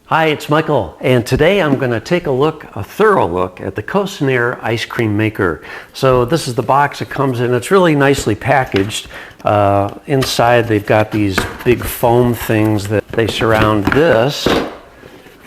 Hi, it's Michael, and today I'm going to take a thorough look at the Cocinaré ice cream maker. So this is the box it comes in. It's really nicely packaged. Inside they've got these big foam things that they surround this,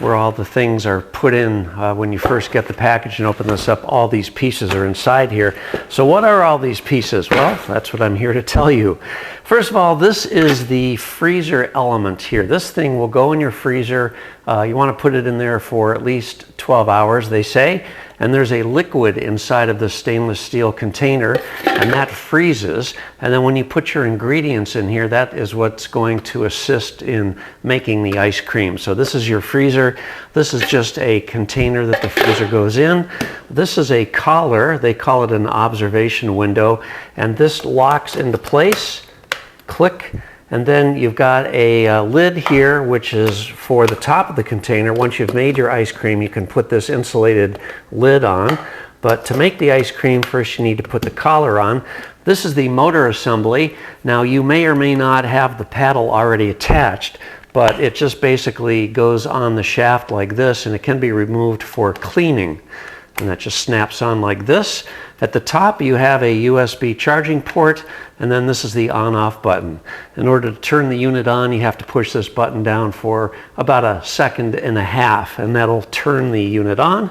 where all the things are put in when you first get the package and open this up. All these pieces are inside here. So what are all these pieces? Well, that's what I'm here to tell you. First of all, this is the freezer element here. This thing will go in your freezer. You want to put it in there for at least 12 hours, they say. And there's a liquid inside of the stainless steel container, and that freezes. And then when you put your ingredients in here, that is what's going to assist in making the ice cream. So this is your freezer. This is just a container that the freezer goes in. This is a collar. They call it an observation window. And this locks into place. Click. And then you've got a lid here, which is for the top of the container. Once you've made your ice cream, you can put this insulated lid on. But to make the ice cream, first you need to put the collar on. This is the motor assembly. Now you may or may not have the paddle already attached, but it just basically goes on the shaft like this, and it can be removed for cleaning. And that just snaps on like this. At the top you have a USB charging port, and then this is the on-off button. In order to turn the unit on, you have to push this button down for about 1.5 seconds, and that'll turn the unit on.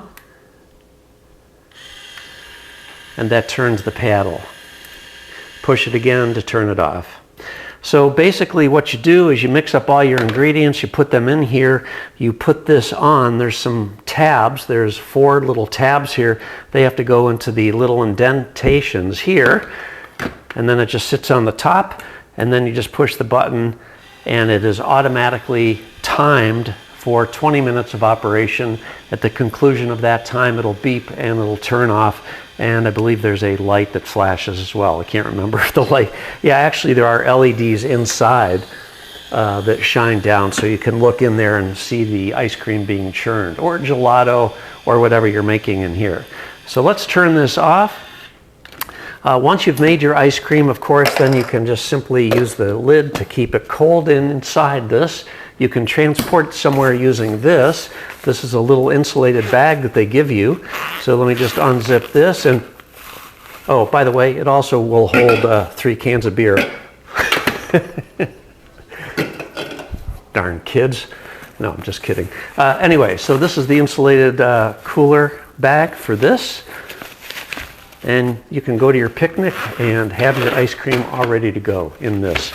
And that turns the paddle. Push it again to turn it off. So basically what you do is you mix up all your ingredients, you put them in here, you put this on. There's some tabs. There's 4 little tabs here. They have to go into the little indentations here, and then it just sits on the top, and then you just push the button and it is automatically timed for 20 minutes of operation. At the conclusion of that time, it'll beep and it'll turn off. And I believe there's a light that flashes as well. I can't remember the light. Yeah, actually there are LEDs inside that shine down, so you can look in there and see the ice cream being churned, or gelato, or whatever you're making in here. So let's turn this off. Once you've made your ice cream, of course, then you can just simply use the lid to keep it cold inside this. You can transport somewhere using this. This is a little insulated bag that they give you. So let me just unzip this, and oh, by the way, it also will hold 3 cans of beer. Darn kids. No, I'm just kidding. Anyway, so this is the insulated cooler bag for this. And you can go to your picnic and have your ice cream all ready to go in this.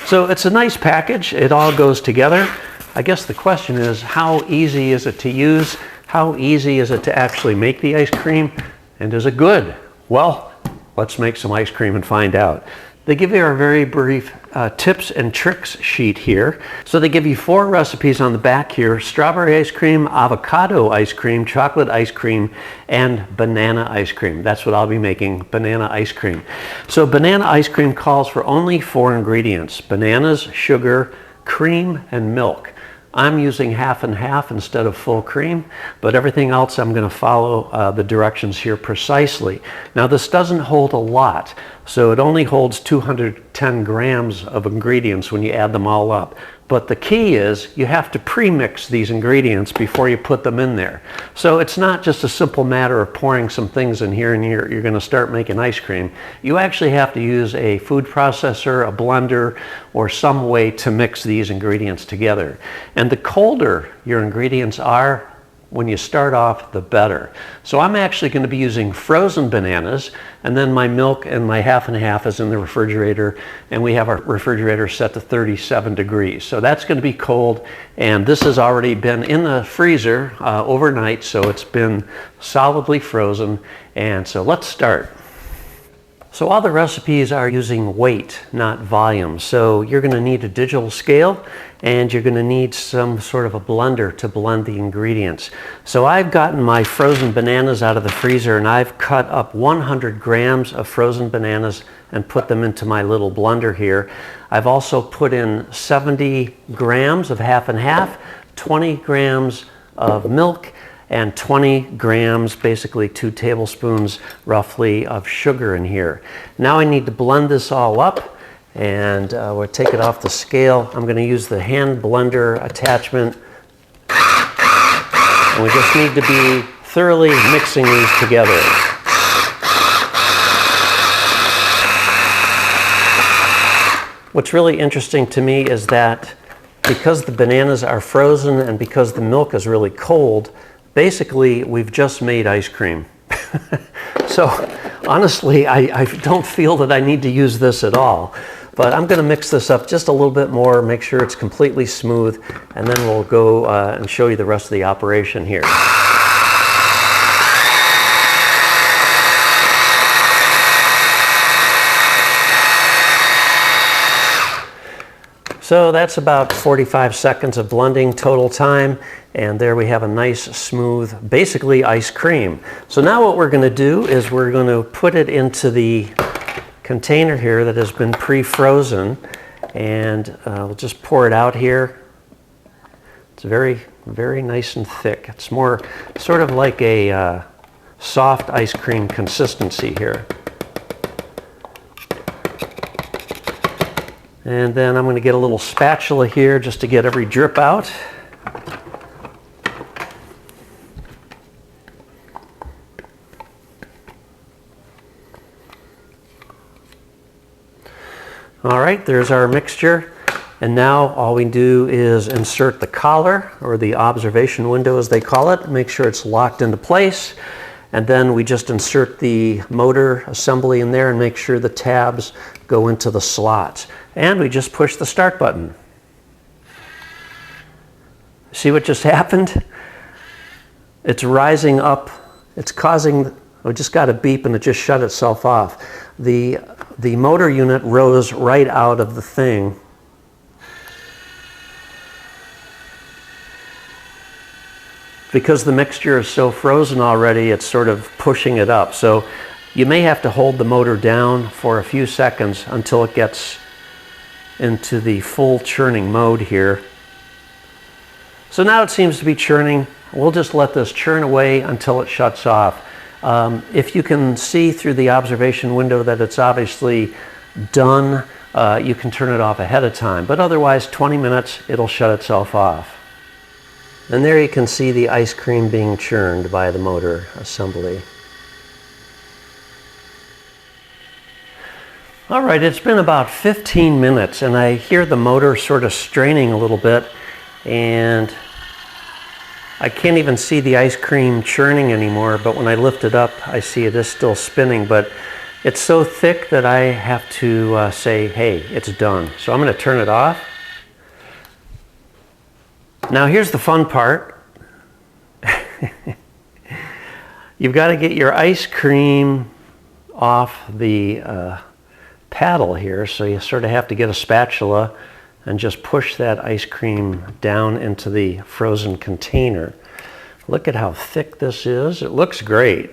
So it's a nice package. It all goes together. I guess the question is, how easy is it to use? How easy is it to actually make the ice cream? And is it good? Well, let's make some ice cream and find out. They give you a very brief tips and tricks sheet here. So they give you 4 recipes on the back here: strawberry ice cream, avocado ice cream, chocolate ice cream, and banana ice cream. That's what I'll be making, banana ice cream. So banana ice cream calls for only 4 ingredients: bananas, sugar, cream, and milk. I'm using half and half instead of full cream, but everything else I'm going to follow the directions here precisely. Now this doesn't hold a lot, so it only holds 210 grams of ingredients when you add them all up. But the key is you have to pre-mix these ingredients before you put them in there. So it's not just a simple matter of pouring some things in here and you're going to start making ice cream. You actually have to use a food processor, a blender, or some way to mix these ingredients together. And the colder your ingredients are when you start off, the better. So I'm actually going to be using frozen bananas, and then my milk and my half and half is in the refrigerator, and we have our refrigerator set to 37 degrees. So that's going to be cold, and this has already been in the freezer overnight, so it's been solidly frozen. And so let's start. So all the recipes are using weight, not volume. So you're going to need a digital scale, and you're going to need some sort of a blender to blend the ingredients. So I've gotten my frozen bananas out of the freezer, and I've cut up 100 grams of frozen bananas and put them into my little blender here. I've also put in 70 grams of half and half, 20 grams of milk, and 20 grams, basically 2 tablespoons roughly, of sugar in here. Now I need to blend this all up, and we'll take it off the scale. I'm going to use the hand blender attachment And we just need to be thoroughly mixing these together. What's really interesting to me is that because the bananas are frozen and because the milk is really cold, basically we've just made ice cream. So honestly, I don't feel that I need to use this at all. But I'm going to mix this up just a little bit more, make sure it's completely smooth, and then we'll go and show you the rest of the operation here. So that's about 45 seconds of blending total time, and there we have a nice smooth, basically ice cream. So now what we're going to do is we're going to put it into the container here that has been pre-frozen, and we'll just pour it out here. It's very, very nice and thick. It's more sort of like a soft ice cream consistency here. And then I'm going to get a little spatula here just to get every drip out. All right, there's our mixture. And now all we do is insert the collar, or the observation window as they call it, make sure it's locked into place. And then we just insert the motor assembly in there and make sure the tabs go into the slots. And we just push the start button. See what just happened? It's rising up. It's causing, it just got a beep and it just shut itself off. The motor unit rose right out of the thing. Because the mixture is so frozen already, it's sort of pushing it up. So you may have to hold the motor down for a few seconds until it gets into the full churning mode here. So now it seems to be churning. We'll just let this churn away until it shuts off. If you can see through the observation window that it's obviously done, you can turn it off ahead of time. But otherwise, 20 minutes, it'll shut itself off. And there you can see the ice cream being churned by the motor assembly. All right, it's been about 15 minutes and I hear the motor sort of straining a little bit, and I can't even see the ice cream churning anymore, but when I lift it up, I see it is still spinning, but it's so thick that I have to say, hey, it's done. So I'm going to turn it off. Now here's the fun part. You've got to get your ice cream off the paddle here, so you sort of have to get a spatula and just push that ice cream down into the frozen container. Look at how thick this is. It looks great,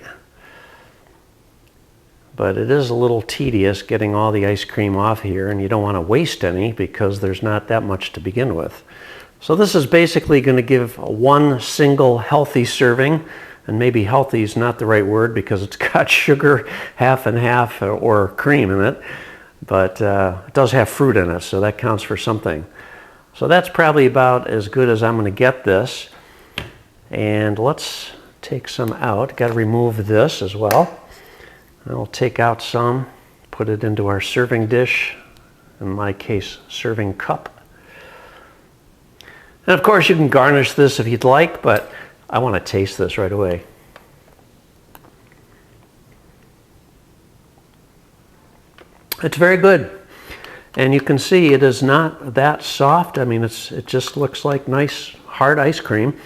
but it is a little tedious getting all the ice cream off here, and you don't want to waste any because there's not that much to begin with. So this is basically going to give one single healthy serving, and maybe healthy is not the right word because it's got sugar half and half or cream in it, but it does have fruit in it, so that counts for something. So that's probably about as good as I'm going to get this. And let's take some out. Got to remove this as well. I'll take out some, put it into our serving dish, in my case, serving cup. And of course you can garnish this if you'd like, but I want to taste this right away. It's very good. And you can see it is not that soft. I mean, it just looks like nice hard ice cream.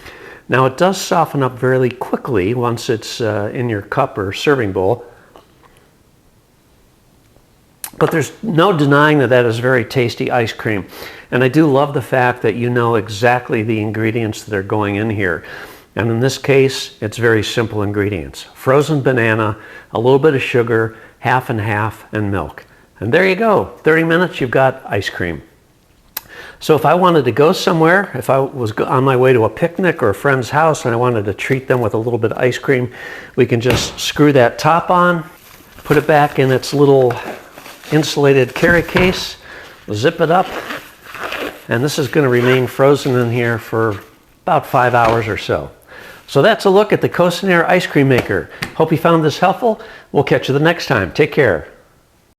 Now it does soften up fairly quickly once it's in your cup or serving bowl. But there's no denying that that is very tasty ice cream. And I do love the fact that you know exactly the ingredients that are going in here. And in this case, it's very simple ingredients. Frozen banana, a little bit of sugar, half and half, and milk. And there you go. 30 minutes, you've got ice cream. So if I wanted to go somewhere, if I was on my way to a picnic or a friend's house and I wanted to treat them with a little bit of ice cream, we can just screw that top on, put it back in its little insulated carry case, zip it up, and this is going to remain frozen in here for about 5 hours or so. So that's a look at the Cocinaré ice cream maker. Hope you found this helpful. We'll catch you the next time. Take care.